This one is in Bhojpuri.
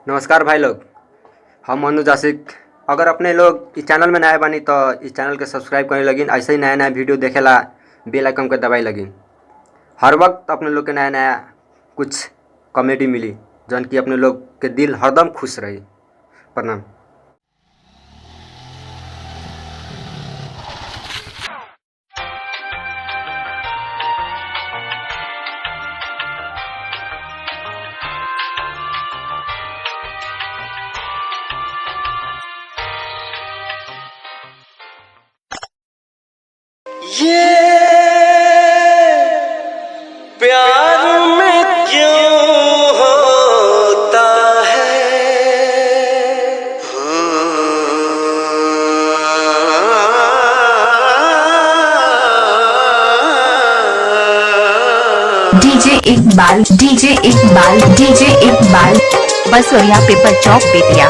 नमस्कार भाई लोग, हम अनुज आशिक। अगर अपने लोग इस चैनल में नया बानी तो इस चैनल के सब्सक्राइब करने लगिन। ऐसे ही नया नया वीडियो देखेला बेल आइकन के दबाई लगिन। हर वक्त अपने लोग के नया नया कुछ कॉमेडी मिली जौन कि अपने लोग के दिल हरदम खुश रही। प्रणाम। ये प्यार में क्यों होता है? डीजे इकबाल बसोरिया पेपर चौक बेतिया।